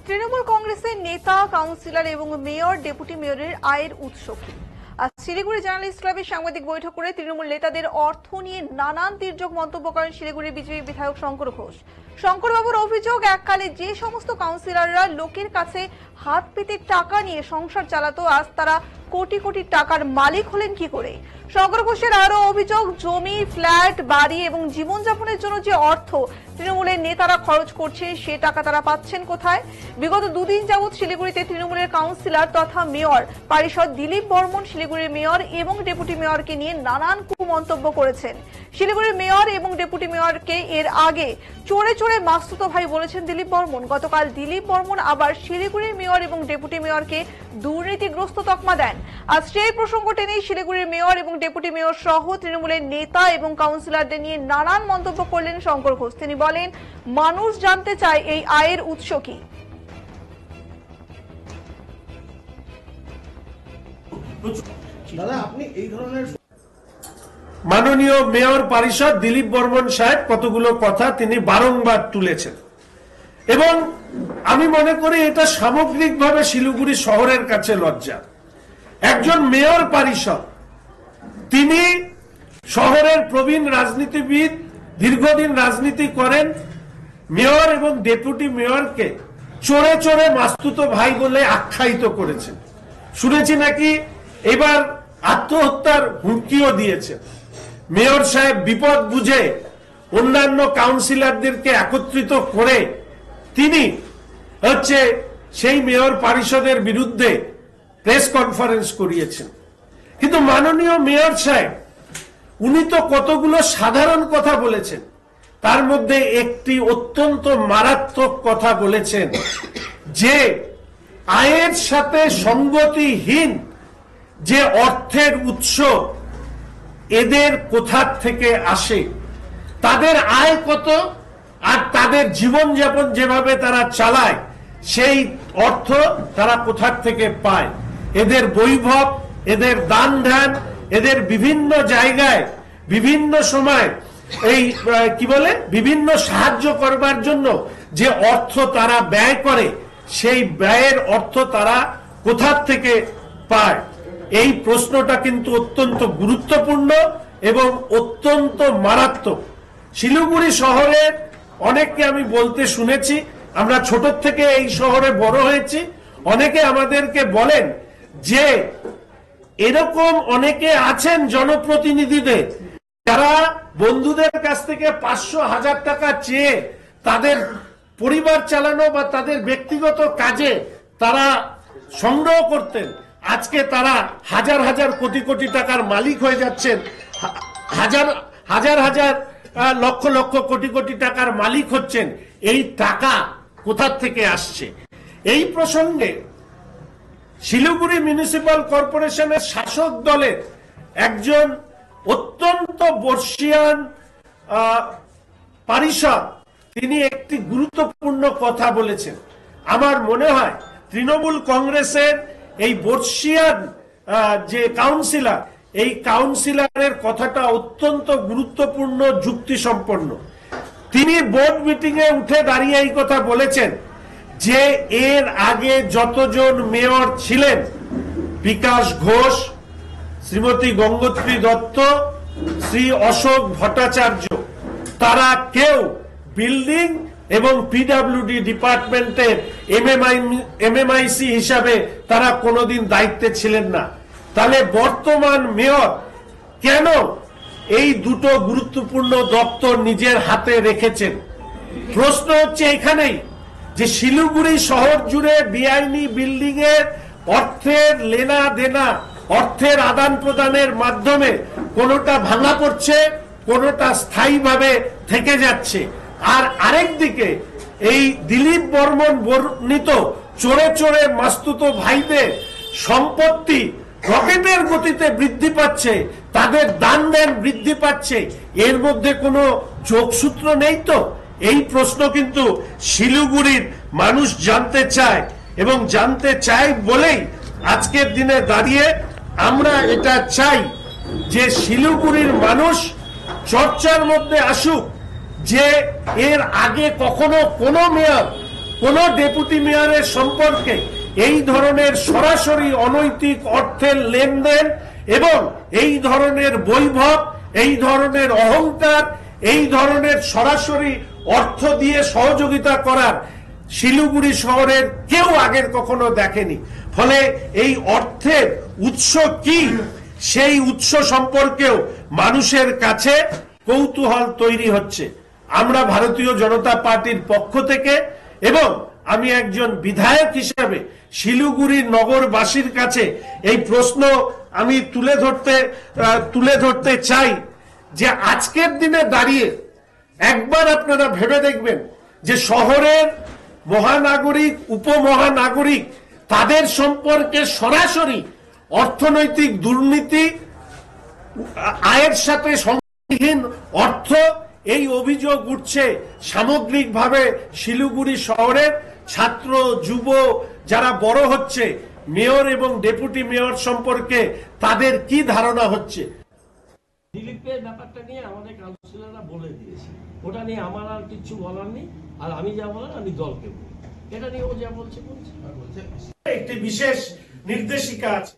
তৃণমূল কংগ্রেসের নেতা, কাউন্সিলর এবং মেয়র, ডেপুটি মেয়রের আয়ের উৎস কি? আজ শিলিগুড়ি জার্নালিস্ট ক্লাবের সাংবাদিক বৈঠক করে তৃণমূল নেতাদের অর্থ নিয়ে নানান তির্যক মন্তব্য করেন শিলিগুড়ি বিজেপি বিধায়ক শঙ্কর ঘোষ। শঙ্করবাবুর অভিযোগ, এককালে যে সমস্ত কাউন্সিলররা লোকের কাছে হাত পেতে টাকা নিয়ে সংসার চালাতো, আজ তারা কোটি কোটি টাকার মালিক হলেন কি করে? শঙ্কর ঘোষের আরো অভিযোগ, জমি, ফ্ল্যাট, বাড়ি এবং জীবনযাপনের জন্য যে অর্থ তৃণমূলের নেতারা খরচ করছে, সে টাকা তারা পাচ্ছেন কোথায়? বিগত দুদিন যাবৎ শিলিগুড়িতে তৃণমূলের কাউন্সিলর তথা মেয়র পারিষদ দিলীপ বর্মন শিলিগুড়ির মেয়র এবং ডেপুটি মেয়রকে নিয়ে নানান কুমন্তব্য করেছেন। শিলিগুড়ির মেয়র এবং ডেপুটি মেয়রকে এর আগে চোরে চোরে মাসতুতো ভাই বলেছেন দিলীপ বর্মন। গতকাল দিলীপ বর্মন আবার শিলিগুড়ির মেয়র এবং ডেপুটি মেয়রকে দুর্নীতিগ্রস্ত তকমা দেন। আজ সেই প্রসঙ্গ টেনেই শিলিগুড়ির মেয়র এবং ডেপুটি মেয়র সহ তৃণমূলের নেতা এবং কাউন্সিলরদের নিয়ে নানান মন্তব্য করলেন শঙ্কর ঘোষ। তিনি বলেন, মানুষ জানতে চায় এই আয়ের উৎস কি। দাদা, আপনি এই ধরনের মাননীয় মেয়র পরিষদ দিলীপ বর্মন সাহেব কতগুলো কথা তিনি বারংবার তুলেছেন এবং আমি মনে করি এটা সামগ্রিকভাবে শিলিগুড়ি শহরের কাছে লজ্জা। একজন মেয়র পরিষদ, তিনি শহরের প্রবীণ রাজনীতিবিদ, দীর্ঘদিন রাজনীতি করেন, মেয়র এবং ডেপুটি মেয়রকে চোরে চোরে মাসতুতো ভাই বলে আখ্যায়িত করেছেন। শুনেছি নাকি এবার আত্মহত্যার হুমকিও দিয়েছেন। মেয়র সাহেব বিপদ বুঝে অন্যান্য কাউন্সিলরদেরকে একত্রিত করে তিনি সেই মেয়র পরিষদের বিরুদ্ধে প্রেস কনফারেন্স করিয়েছেন। কিন্তু মাননীয় মেয়র সাহেব, উনি তো কতগুলো সাধারণ কথা বলেছেন, তার মধ্যে একটি অত্যন্ত মারাত্মক কথা বলেছেন যে আয়ের সাথে সঙ্গতিহীন যে অর্থের উৎস, এদের কোথা থেকে আসে, তাদের আয় কত আর তাদের জীবনযাপন যেভাবে তারা চালায় সেই অর্থ তারা কোথা থেকে পায়। এদের বৈভব, এদের দান ধ্যান, এদের বিভিন্ন জায়গায় বিভিন্ন সময় বিভিন্ন সাহায্য করবার জন্য যে অর্থ তারা ব্যয় করে, সেই ব্যয়ের অর্থ তারা কোথা থেকে পায়। এই প্রশ্নটা কিন্তু অত্যন্ত গুরুত্বপূর্ণ এবং অত্যন্ত মারাত্মক। শিলিগুড়ি শহরের অনেককে আমি বলতে শুনেছি, আমরা ছোট থেকে এই শহরে বড় হয়েছি, অনেকে আমাদেরকে বলেন যে এরকম অনেকে আছেন জনপ্রতিনিধিদের যারা বন্ধুদের কাছ থেকে 500-1000 টাকা চেয়ে তাদের পরিবার চালানো বা তাদের ব্যক্তিগত কাজে তারা সংগ্রহ করতেন, আজকে তারা হাজার হাজার কোটি কোটি টাকার মালিক হয়ে যাচ্ছেন, হাজার হাজার লক্ষ লক্ষ কোটি কোটি টাকার মালিক হচ্ছেন। এই টাকা কোথা থেকে আসছে? এই প্রসঙ্গে শিলিগুড়ি মিউনিসিপাল কর্পোরেশনের শাসক দলের একজন অত্যন্ত বর্ষিয়ান পরিষদ, তিনি একটি গুরুত্বপূর্ণ কথা বলেছেন। আমার মনে হয় তৃণমূল কংগ্রেসের এই বর্ষিয়ান যে কাউন্সিলর, এই কাউন্সিলরের কথাটা অত্যন্ত গুরুত্বপূর্ণ, যুক্তিসম্পন্ন। তিনি বোর্ড মিটিং এ উঠে দাঁড়িয়ে এই কথা বলেছেন যে এর আগে যতজন মেয়র ছিলেন, বিকাশ ঘোষ, শ্রীমতী গঙ্গোত্রী দত্ত, শ্রী অশোক ভট্টাচার্য, তারা কেউ বিল্ডিং এবং পিডব্লিউডি ডিপার্টমেন্টের এমএমআইসি হিসাবে তারা কোনোদিন দায়িত্বে ছিলেন না। তাহলে বর্তমান মেয়র কেন এই দুটো গুরুত্বপূর্ণ দপ্তর নিজের হাতে রেখেছেন? প্রশ্ন হচ্ছে এখানেই যে শিলিগুড়ি শহর জুড়ে বেআইনি বিল্ডিং এর অর্থের লেনা দেনা, অর্থের আদান প্রদানের মাধ্যমে কোনোটা ভাঙা পড়ছে, কোনোটা স্থায়ীভাবে থেকে যাচ্ছে। আর আরেকদিকে এই দিলীপ বর্মন বর্ণিত চোরে চোরে মাসতুতো ভাইদের সম্পত্তি রকেটের গতিতে বৃদ্ধি পাচ্ছে, তাদের দান দেন বৃদ্ধি পাচ্ছে, এর মধ্যে কোনো যোগসূত্র নেই তো? এই প্রশ্ন কিন্তু শিলিগুড়ির মানুষ জানতে চায় এবং জানতে চায় বলেই আজকের দিনে দাঁড়িয়ে আমরা এটা চাই যে শিলিগুড়ির মানুষ চর্চার মধ্যে আসুক যে এর আগে কখনো কোনো মেয়র কোন ডেপুটি মেয়রের সম্পর্কে এই ধরনের সরাসরি অনৈতিক অর্থের লেনদেন এবং এই ধরনের বৈভব, এই ধরনের অহংকার, এই ধরনের সরাসরি অর্থ দিয়ে সহযোগিতা করার শিলিগুড়ি শহরের কেউ আগের কখনো দেখেনি। ফলে এই অর্থের উৎস কি, সেই উৎস সম্পর্কেও মানুষের কাছে কৌতূহল তৈরি হচ্ছে। আমরা ভারতীয় জনতা পার্টির পক্ষ থেকে এবং আমি একজন বিধায়ক হিসেবে শিলিগুড়ির নগরবাসীর কাছে এই প্রশ্ন আমি তুলে ধরতে চাই যে আজকের দিনে দাঁড়িয়ে একবার আপনারা ভেবে দেখবেন যে শহরের মহানাগরিক, উপমহানাগরিক তাদের সম্পর্কে সরাসরি অর্থনৈতিক দুর্নীতি, আয়ের সাথে সংহতিহীন অর্থ, এই অভিযোগ উঠছে সামগ্রিকভাবে শিলিগুড়ি শহরের ছাত্র যুব যারা বড় হচ্ছে, মেয়র এবং ডেপুটি মেয়র সম্পর্কে তাদের কি ধারণা হচ্ছে। দিলীপের ব্যাপারটা নিয়ে আমাদের কাউন্সিলররা বলে দিয়েছে, ওটা নিয়ে আমার আর কিছু বলার নেই, আর আমি যা বলার আমি দলকে বলি, এটা নিয়ে ও যা বলছে বলছে। একটি বিশেষ নির্দেশিকা আছে।